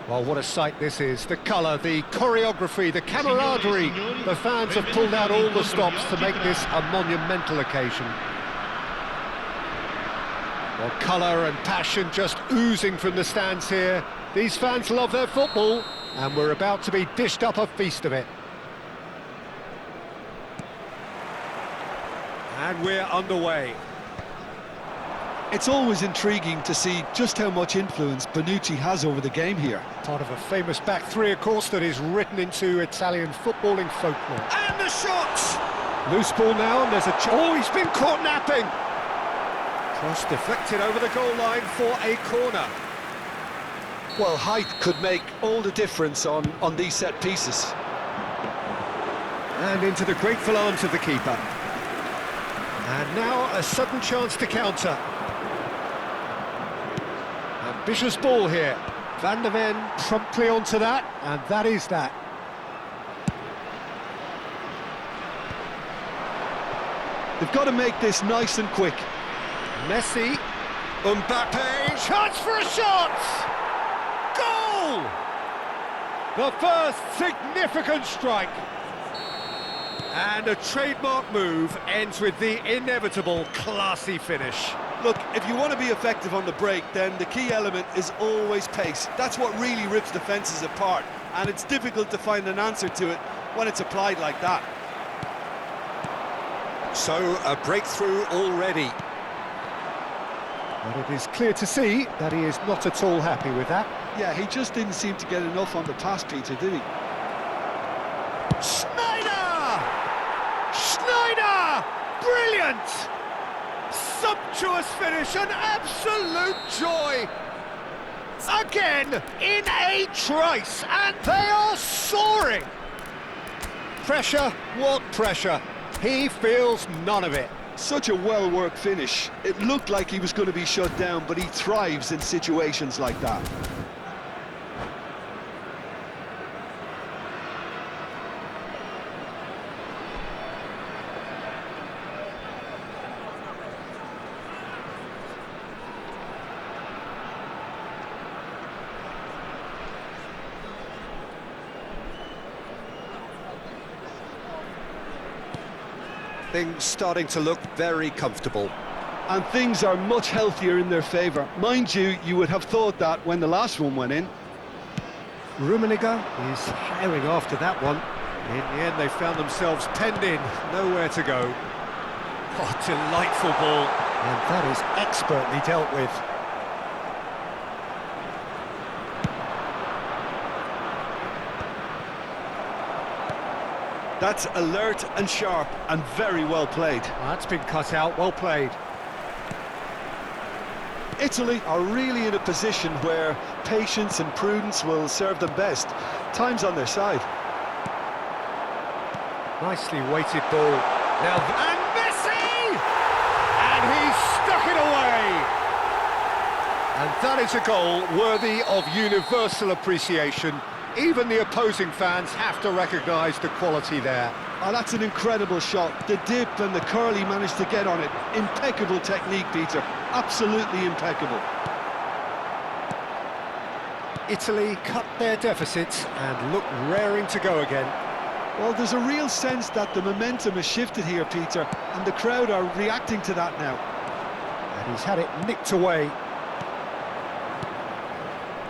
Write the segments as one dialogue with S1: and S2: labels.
S1: Well, what a sight this is. The colour, the choreography, the camaraderie. The fans have pulled out all the stops to make this a monumental occasion. Well, colour and passion just oozing from the stands here. These fans love their football, and we're about to be dished up a feast of it. And we're underway.
S2: It's always intriguing to see just how much influence Bonucci has over the game here.
S1: Part of a famous back three, of course, that is written into Italian footballing folklore.
S2: And the shots!
S1: Loose ball now, and there's a... Oh, he's been caught napping! Cross deflected over the goal line for a corner.
S2: Well, height could make all the difference on these set pieces.
S1: And into the grateful arms of the keeper. And now a sudden chance to counter. Ambitious ball here. Van der Ven promptly onto that, and that is that.
S2: They've got to make this nice and quick.
S1: Messi, Mbappe, chance for a shot! Goal! The first significant strike. And a trademark move ends with the inevitable classy finish.
S2: Look, if you want to be effective on the break, then the key element is always pace. That's what really rips defences apart, and it's difficult to find an answer to it when it's applied like that.
S1: So, a breakthrough already. But it is clear to see that he is not at all happy with that.
S2: Yeah, he just didn't seem to get enough on the pass, Peter, did he?
S1: Schneider! Schneider! Brilliant! Sumptuous finish, an absolute joy! Again, in a trice, and they are soaring! Pressure, what pressure? He feels none of it.
S2: Such a well-worked finish. It looked like he was going to be shut down, but he thrives in situations like that.
S1: Things starting to look very comfortable.
S2: And things are much healthier in their favour. Mind you, you would have thought that when the last one went in.
S1: Rummenigge is herring after that one. In the end, they found themselves penned in, nowhere to go. Oh, delightful ball. And that is expertly dealt with.
S2: That's alert and sharp and very well played.
S1: That's been cut out, well played.
S2: Italy are really in a position where patience and prudence will serve them best. Time's on their side.
S1: Nicely weighted ball. Now, and Messi! And he stuck it away! And that is a goal worthy of universal appreciation. Even the opposing fans have to recognise the quality there.
S2: Oh, that's an incredible shot. The dip and the curl he managed to get on it. Impeccable technique, Peter. Absolutely impeccable.
S1: Italy cut their deficit and look raring to go again.
S2: Well, there's a real sense that the momentum has shifted here, Peter, and the crowd are reacting to that now.
S1: And he's had it nicked away.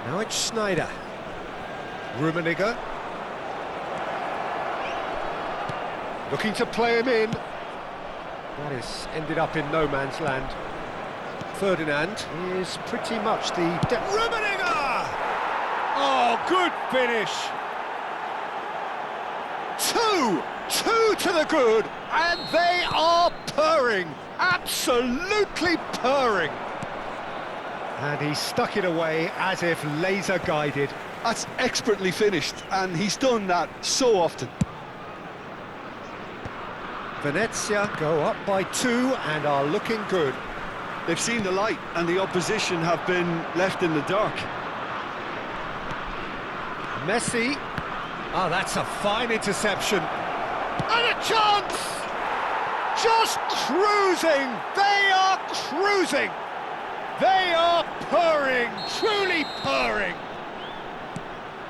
S1: Now it's Schneider. Rummenigge. Looking to play him in. That has ended up in no man's land. Ferdinand is pretty much the... Rummenigge! Oh, good finish! Two to the good, and they are purring, absolutely purring. And he stuck it away as if laser guided.
S2: That's expertly finished, and he's done that so often.
S1: Venezia go up by 2 and are looking good.
S2: They've seen the light, and the opposition have been left in the dark.
S1: Messi. Oh, that's a fine interception. And a chance! Just cruising! They are cruising! They are purring, truly purring.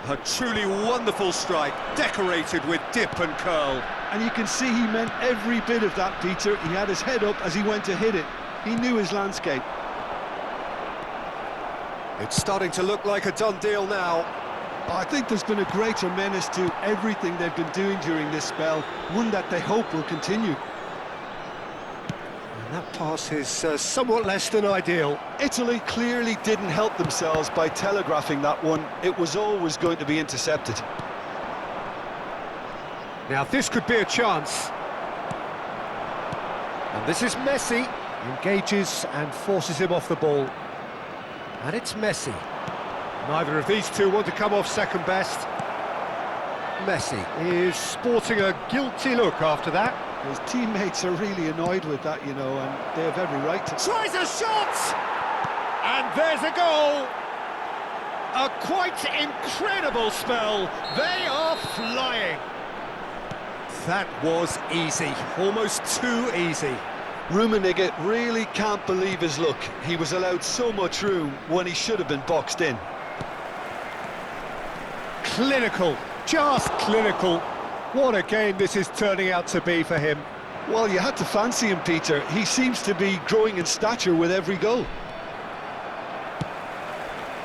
S1: A truly wonderful strike, decorated with dip and curl.
S2: And you can see he meant every bit of that, Peter. He had his head up as he went to hit it. He knew his landscape.
S1: It's starting to look like a done deal now.
S2: I think there's been a greater menace to everything they've been doing during this spell, one that they hope will continue.
S1: And that pass is somewhat less than ideal.
S2: Italy clearly didn't help themselves by telegraphing that one. It was always going to be intercepted.
S1: Now this could be a chance. And this is Messi. Engages and forces him off the ball. And it's Messi. Neither of these two want to come off second best. Messi is sporting a guilty look after that.
S2: His teammates are really annoyed with that, you know, and they have every right to.
S1: Tries a shot! And there's a goal! A quite incredible spell. They are flying. That was easy, almost too easy.
S2: Rummenigge really can't believe his luck. He was allowed so much room when he should have been boxed in.
S1: Clinical, just clinical. What a game this is turning out to be for him.
S2: Well, you had to fancy him, Peter. He seems to be growing in stature with every goal.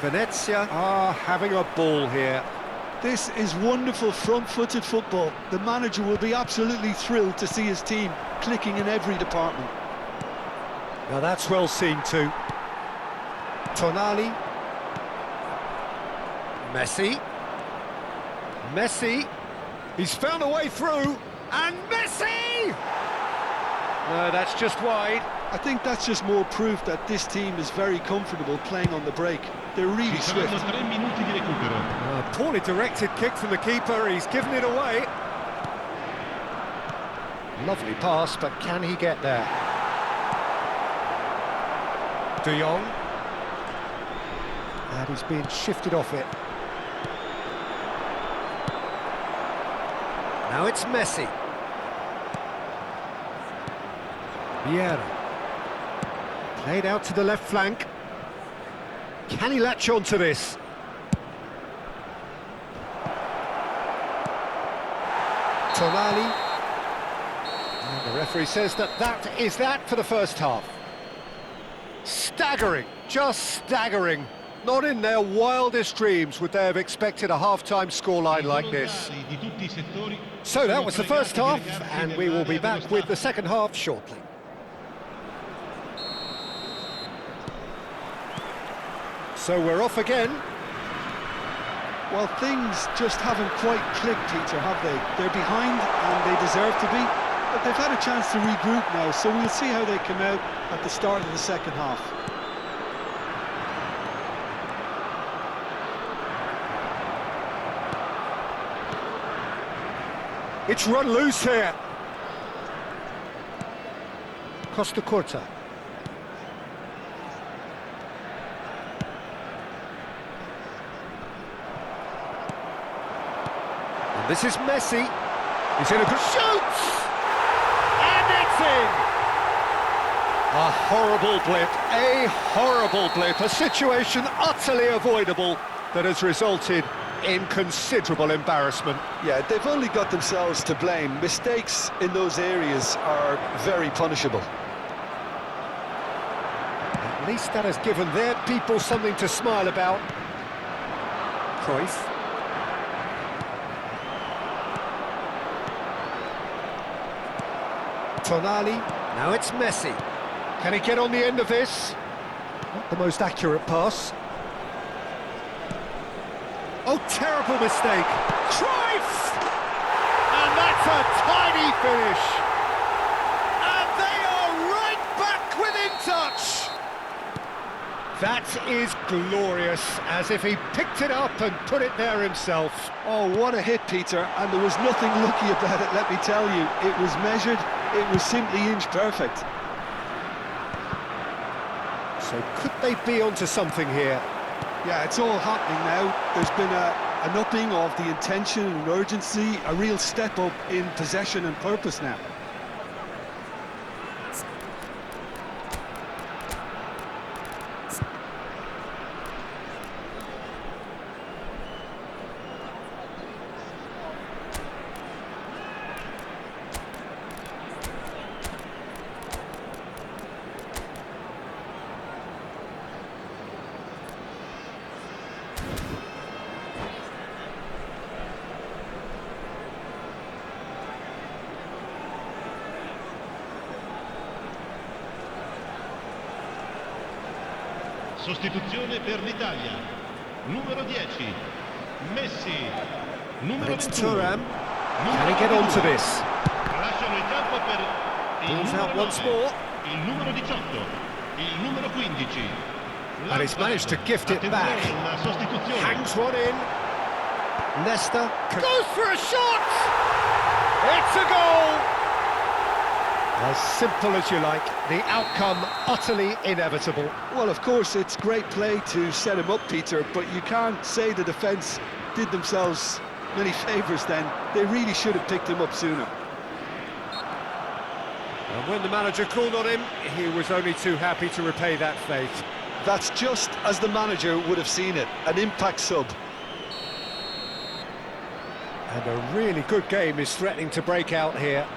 S1: Venezia are having a ball here.
S2: This is wonderful front-footed football. The manager will be absolutely thrilled to see his team clicking in every department.
S1: Now that's well seen too. Tonali. Messi. Messi. He's found a way through. And Messi! No, that's just wide.
S2: I think that's just more proof that this team is very comfortable playing on the break. They're really swift.
S1: Poorly directed kick from the keeper, he's given it away. Lovely pass, but can he get there? De Jong. And he's being shifted off it. Now it's Messi. Vieira. Played out to the left flank. Can he latch on to this? Tonali. And the referee says that is that for the first half. Staggering, just staggering. Not in their wildest dreams would they have expected a half-time scoreline like this. So that was the first half, and we will be back with the second half shortly. So we're off again.
S2: Well, things just haven't quite clicked, Peter, have they? They're behind, and they deserve to be, but they've had a chance to regroup now, so we'll see how they come out at the start of the second half.
S1: It's run loose here. Costa Curta. And this is Messi. He's in a good shoot! And it's in! A horrible blip, a situation utterly avoidable that has resulted in considerable embarrassment.
S2: Yeah, they've only got themselves to blame. Mistakes in those areas are very punishable.
S1: At least that has given their people something to smile about. Cruyff. Tonali. Now it's Messi. Can he get on the end of this? Not the most accurate pass. Oh, terrible mistake. Cruyff! And that's a tiny finish. And they are right back within touch. That is glorious, as if he picked it up and put it there himself.
S2: Oh, what a hit, Peter, and there was nothing lucky about it, let me tell you. It was measured, it was simply inch perfect.
S1: So could they be onto something here?
S2: Yeah, it's all happening now. There's been an upping of the intention and urgency, a real step up in possession and purpose now.
S3: Sostituzione per l'Italia. Numero 10, Messi. Numero
S1: It's
S3: 21.
S1: Thuram. Can he get onto this?
S3: Lasciano il campo per il
S1: Balls
S3: numero
S1: out once
S3: 9,
S1: more.
S3: il numero 18, il numero 15.
S1: And he's managed to gift it back.
S3: Attenzione, una sostituzione.
S1: Hangs one in. Leicester goes for a shot! It's a goal! As simple as you like, the outcome utterly inevitable.
S2: Well, of course, it's great play to set him up, Peter, but you can't say the defence did themselves many favours then. They really should have picked him up sooner.
S1: And when the manager called on him, he was only too happy to repay that fate.
S2: That's just as the manager would have seen it, an impact sub.
S1: And a really good game is threatening to break out here.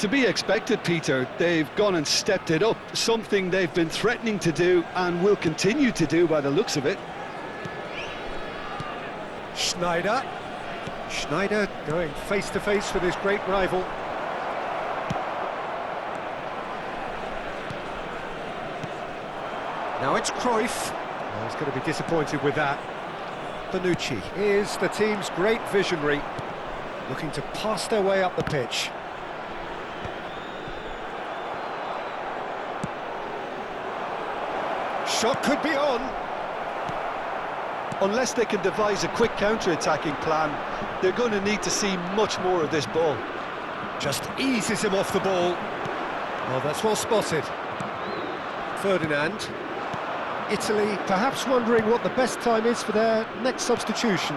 S2: To be expected, Peter. They've gone and stepped it up, something they've been threatening to do and will continue to do by the looks of it.
S1: Schneider going face-to-face with his great rival. Now it's Cruyff. Oh, he's going to be disappointed with that. Bonucci is the team's great visionary, looking to pass their way up the pitch. Shot could be on.
S2: Unless they can devise a quick counter-attacking plan, they're going to need to see much more of this ball.
S1: Just eases him off the ball. Well, that's well spotted. Ferdinand. Italy perhaps wondering what the best time is for their next substitution.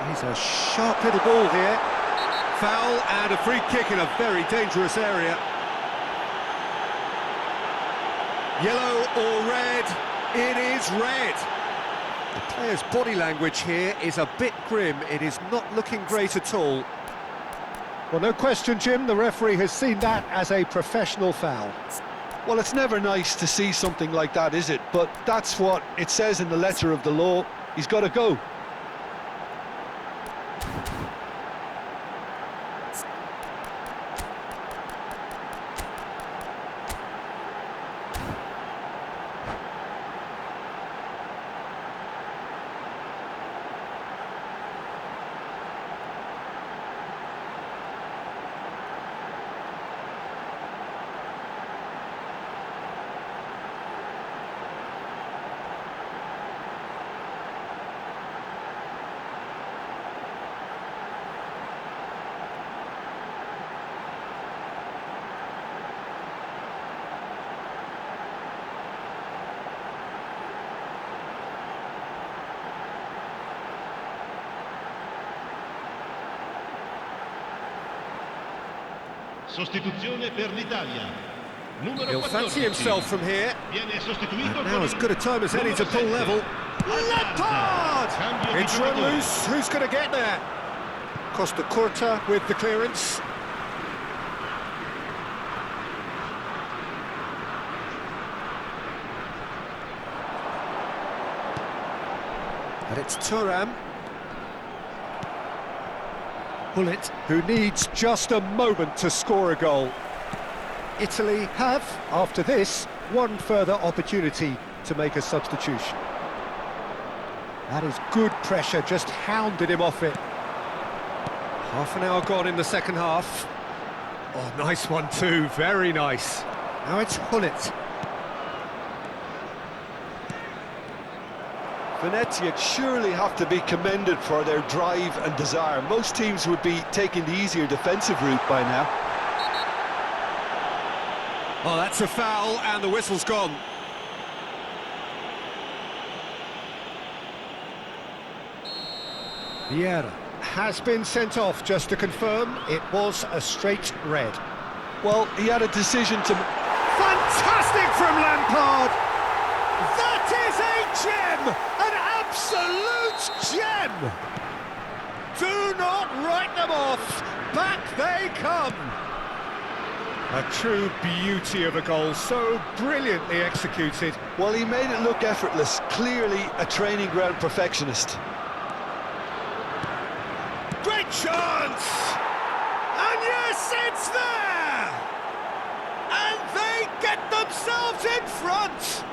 S1: He's a sharp little ball here. Foul and a free kick in a very dangerous area. Yellow or red? It is red. The player's body language here is a bit grim. It is not looking great at all. Well, no question, Jim, the referee has seen that as a professional foul.
S2: Well, it's never nice to see something like that, is it? But that's what it says in the letter of the law. He's got to go.
S3: Sostituzione per l'Italia. Numero
S1: He'll
S3: 14.
S1: fancy himself from here.
S3: Viene sostituito
S1: And now as good a time as any to pull level. Lampard! It's run loose. Who's going to get there? Costa Curta with the clearance. And it's Thuram. Bullet, who needs just a moment to score a goal. Italy have, after this, one further opportunity to make a substitution. That is good pressure, just hounded him off it. Half an hour gone in the second half. Oh, nice one too, very nice. Now it's Hullet.
S2: Venezia surely have to be commended for their drive and desire. Most teams would be taking the easier defensive route by now.
S1: Oh, that's a foul, and the whistle's gone. Vieira has been sent off, just to confirm. It was a straight red.
S2: Well, he had a decision to...
S1: Fantastic from Lampard! That is a gem! An absolute gem! Do not write them off! Back they come! A true beauty of a goal, so brilliantly executed.
S2: Well, he made it look effortless. Clearly a training ground perfectionist.
S1: Great chance! And yes, it's there! And they get themselves in front!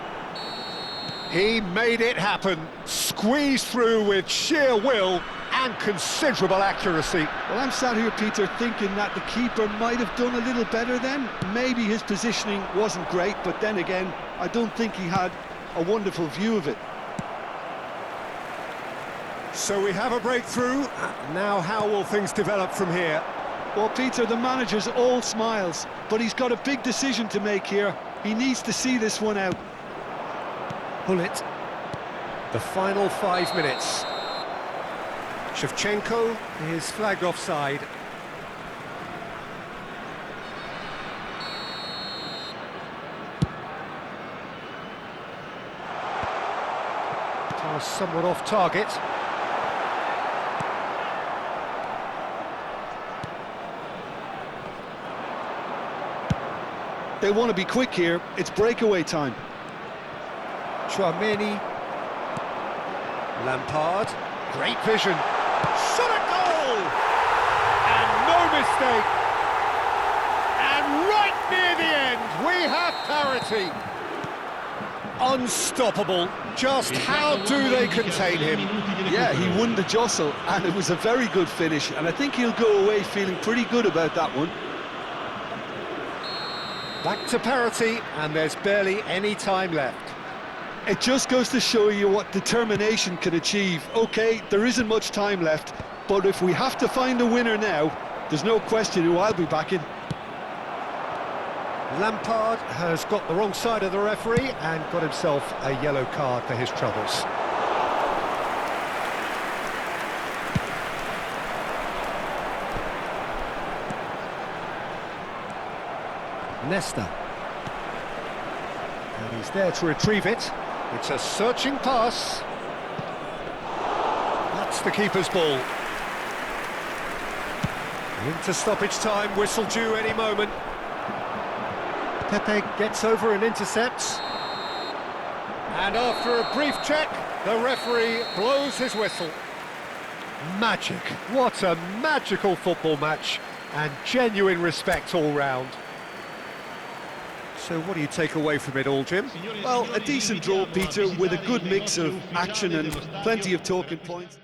S1: He made it happen, squeezed through with sheer will and considerable accuracy.
S2: Well, I'm sat here, Peter, thinking that the keeper might have done a little better then. Maybe his positioning wasn't great, but then again, I don't think he had a wonderful view of it.
S1: So we have a breakthrough. Now how will things develop from here?
S2: Well, Peter, the manager's all smiles, but he's got a big decision to make here. He needs to see this one out.
S1: Pull it. The final 5 minutes. Shevchenko is flagged offside. Somewhat off target.
S2: They want to be quick here. It's breakaway time.
S1: Chouameni. Lampard. Great vision. Shot a goal! And no mistake. And right near the end, we have parity. Unstoppable. Just how do they contain him?
S2: Yeah, he won the jostle, and it was a very good finish, and I think he'll go away feeling pretty good about that one.
S1: Back to parity, and there's barely any time left.
S2: It just goes to show you what determination can achieve. OK, there isn't much time left, but if we have to find a winner now, there's no question who I'll be backing.
S1: Lampard has got the wrong side of the referee and got himself a yellow card for his troubles. Nesta. And he's there to retrieve it. It's a searching pass. That's the keeper's ball. Into stoppage time, whistle due any moment. Pepe gets over and intercepts. And after a brief check, the referee blows his whistle. Magic. What a magical football match, and genuine respect all round. So what do you take away from it all, Jim?
S2: Well, a decent draw, Peter, with a good mix of action and plenty of talking points.